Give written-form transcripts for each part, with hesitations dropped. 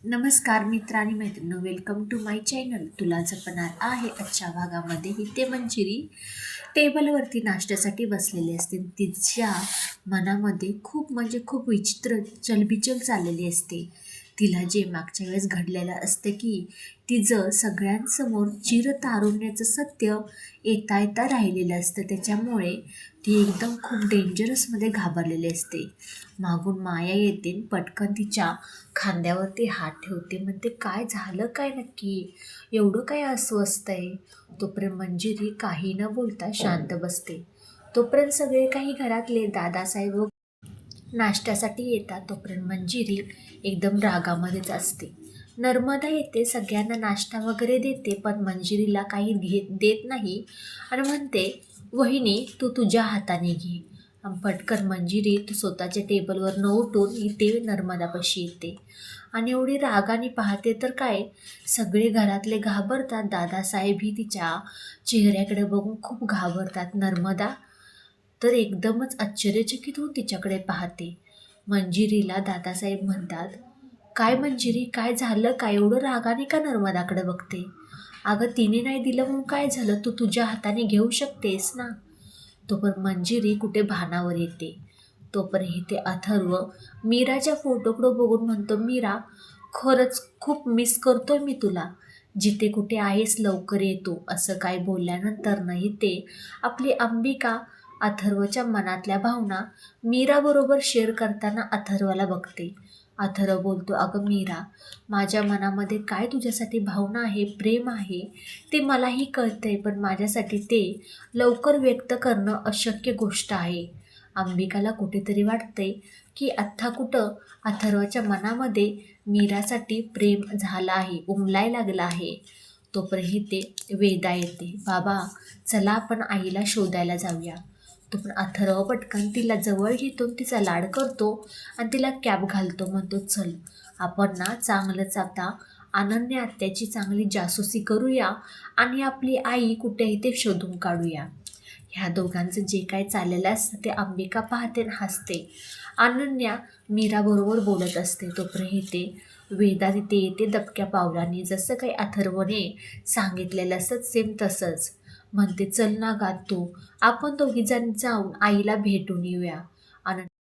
नमस्कार मित्र आणि मैत्रिणी, वेलकम टू माय चॅनल. तुला जपणार आहे आजच्या भागामध्ये. ही मंजिरी टेबलवरती नाश्त्यासाठी बसलेली असते. तिच्या मनामध्ये खूप विचित्र चलबिचल चाललेली असते. तिला जे मागच्या वेळेस घडलेलं असतं की तिचं सगळ्यांसमोर चिरतारुण्याचं सत्य येता येता राहिलेलं असतं. त्याच्यामुळे ती एकदम खूप डेंजरसमध्ये घाबरलेली असते. मागून माया येते, पटकन तिच्या खांद्यावरती हात ठेवते. म्हणते, काय झालं काय नक्की, एवढं काय अस्वस्थ आहे? तोपर्यंत मंजिरी काही न बोलता शांत बसते. तोपर्यंत सगळे काही घरातले दादासाहेब नाश्त्यासाठी येतात. तोपर्यंत मंजिरी एकदम रागामध्येच असते. नर्मदा येते, सगळ्यांना नाश्ता वगैरे देते, पण मंजिरीला काही देत नाही आणि म्हणते, वहिनी तू तुझ्या हाताने घे. पटकन मंजिरी स्वतःच्या टेबलवर न उठून इथे नर्मदापाशी येते आणि एवढी रागाने पाहते तर काय, सगळे घरातले घाबरतात. दादासाहेबही तिच्या चेहऱ्याकडे बघून खूप घाबरतात. नर्मदा तर एकदमच आश्चर्यचकित होऊन तिच्याकडे पाहते. मंजिरीला दादासाहेब म्हणतात, काय मंजिरी, काय झालं काय, एवढं रागाने का नर्मदाकडे बघते? अगं तिने नाही दिलं म्हणून काय झालं, तू तुझ्या हाताने घेऊ शकतेस ना. तोपर्यंत मंजिरी कुठे भानावर येते. तोपर्यंत ते अथर्व मीराच्या फोटोकडं बघून म्हणतो, मीरा खरंच खूप मिस करतोय मी तुला, जिथे कुठे आहेस लवकर येतो. असं काय बोलल्यानंतर नाही ते आपली अंबिका अथर्वच्या मनातल्या भावना मीराबरोबर शेअर करताना अथर्वला बघते. अथर्व बोलतो, अगं मीरा, माझ्या मनामध्ये काय तुझ्यासाठी भावना आहे, प्रेम आहे, ते मलाही कळतंय, पण माझ्यासाठी ते लवकर व्यक्त करणं अशक्य गोष्ट आहे. अंबिकाला कुठेतरी वाटतंय की आत्ता कुठं अथर्वच्या मनामध्ये मीरासाठी प्रेम झालं आहे, उमलाय लागलं आहे. तोपर्यंत ते वेदा येते, बाबा चला आपण आईला शोधायला जाऊया. तो पण अथर्व पटकन तिला जवळ घेतो, तिचा लाड करतो आणि तिला कॅप घालतो. म्हणतो, चल आपण ना चांगलंच आता अनन्या आत्याची चांगली जासूसी करूया आणि आपली आई कुठे आहे ते शोधून काढूया. ह्या दोघांचं जे काय चाललेलं असतं ते अंबिका पाहते आणि हसते. अनन्या मीराबरोबर बोलत असते. तोपर्यंत ते वेदा तिथे येते दबक्या पावलांनी. जसं काही अथर्वने सांगितलेलं असतं सेम तसंच. म्हणते, चल ना गा तू, आपण दोघीजण जाऊन आईला भेटून येऊया.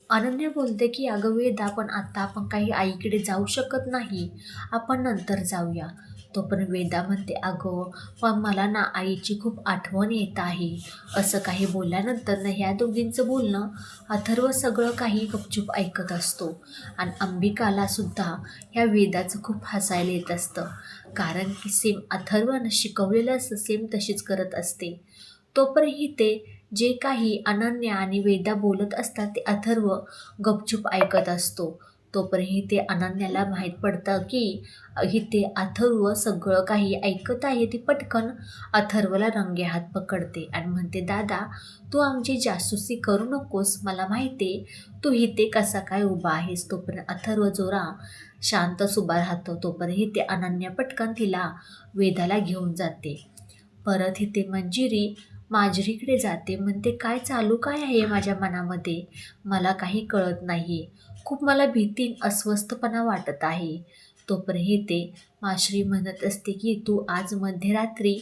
अनन्या बोलते की अगं वेदा, पण आता आपण काही आईकडे जाऊ शकत नाही, आपण नंतर जाऊया. तोपर्यंत वेदा म्हणते, अगं पण मला ना आईची खूप आठवण येत आहे. असं काही बोलल्यानंतर ना ह्या दोघींचं बोलणं अथर्व सगळं काही गपचूप ऐकत असतो आणि अंबिकाला सुद्धा ह्या वेदाचं खूप हसायला येत असतं, कारण की सेम अथर्वनं शिकवलेलं असतं सेम तशीच करत असते. तोपर्यंत ते जे काही अनन्या आणि वेदा बोलत असतात ते अथर्व गपचूप ऐकत असतो. तोपर्यंत ते अनन्याला माहीत पडतं की इथे अथर्व सगळं काही ऐकत आहे. ती पटकन अथर्वला रंगे हात पकडते आणि म्हणते, दादा तू आमची जासूसी करू नकोस, मला माहिती आहे तू इथे कसा काय उभा आहेस. तोपर्यंत अथर्व जोरा शांतच उभा राहतो. तोपर्यंत ते अनन्या पटकन तिला वेदाला घेऊन जाते. परत इथे मंजिरी माजरीकडे जाते. म्हणते, काय चालू काय आहे माझ्या मनामध्ये, मला काही कळत नाही, खूप मला भीती अस्वस्थपणा वाटत आहे. तोपर्यंत ते माश्री म्हणत असते की तू आज मध्यरात्री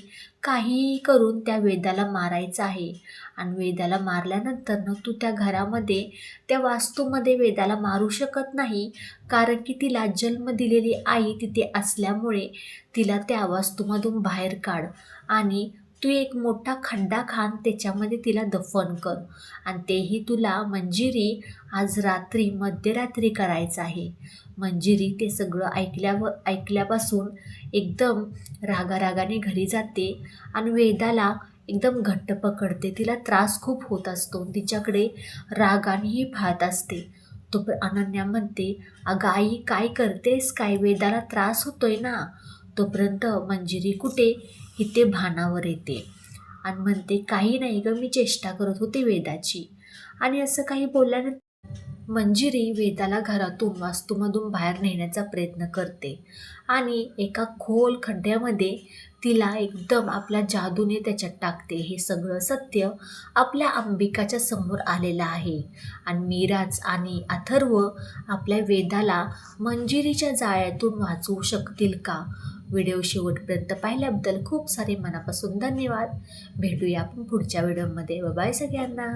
काहीही करून त्या वेदाला मारायचं आहे आणि वेदाला मारल्यानंतर न तू त्या घरामध्ये त्या वास्तूमध्ये वेदाला मारू शकत नाही, कारण की तिला जन्म दिलेली आई तिथे असल्यामुळे तिला त्या वास्तूमधून बाहेर काढ आणि तू एक मोठा खड्डा खान त्याच्यामध्ये तिला दफन कर आणि तेही तुला मंजिरी आज रात्री मध्यरात्री करायचं आहे. मंजिरी ते सगळं ऐकल्यापासून एकदम रागारागाने घरी जाते आणि वेदाला एकदम घट्ट पकडते. तिला त्रास खूप होत असतो, तिच्याकडे रागानेही पाहत असते. तो अनन्या म्हणते, अगं आई काय करतेस काय, वेदाला त्रास होतोय ना. तोपर्यंत मंजिरी कुठे इथे भानावर येते आणि म्हणते, काही नाही गं, मी चेष्टा करत होते वेदाची. आणि असं काही बोलल्यानंतर मंजिरी वेदाला घरातून वास्तूमधून बाहेर नेण्याचा प्रयत्न करते आणि एका खोल खड्ड्यामध्ये तिला एकदम आपल्या जादूने त्याच्यात टाकते. हे सगळं सत्य आपल्या अंबिकाच्या समोर आलेलं आहे आणि मीराज आणि अथर्व आपल्या वेदाला मंजिरीच्या जाळ्यातून वाचवू शकतील का? व्हिडिओ शेवटपर्यंत पाहिल्याबद्दल खूप सारे मनापासून धन्यवाद. भेटूया आपण पुढच्या व्हिडिओमध्ये. बाय सगळ्यांना.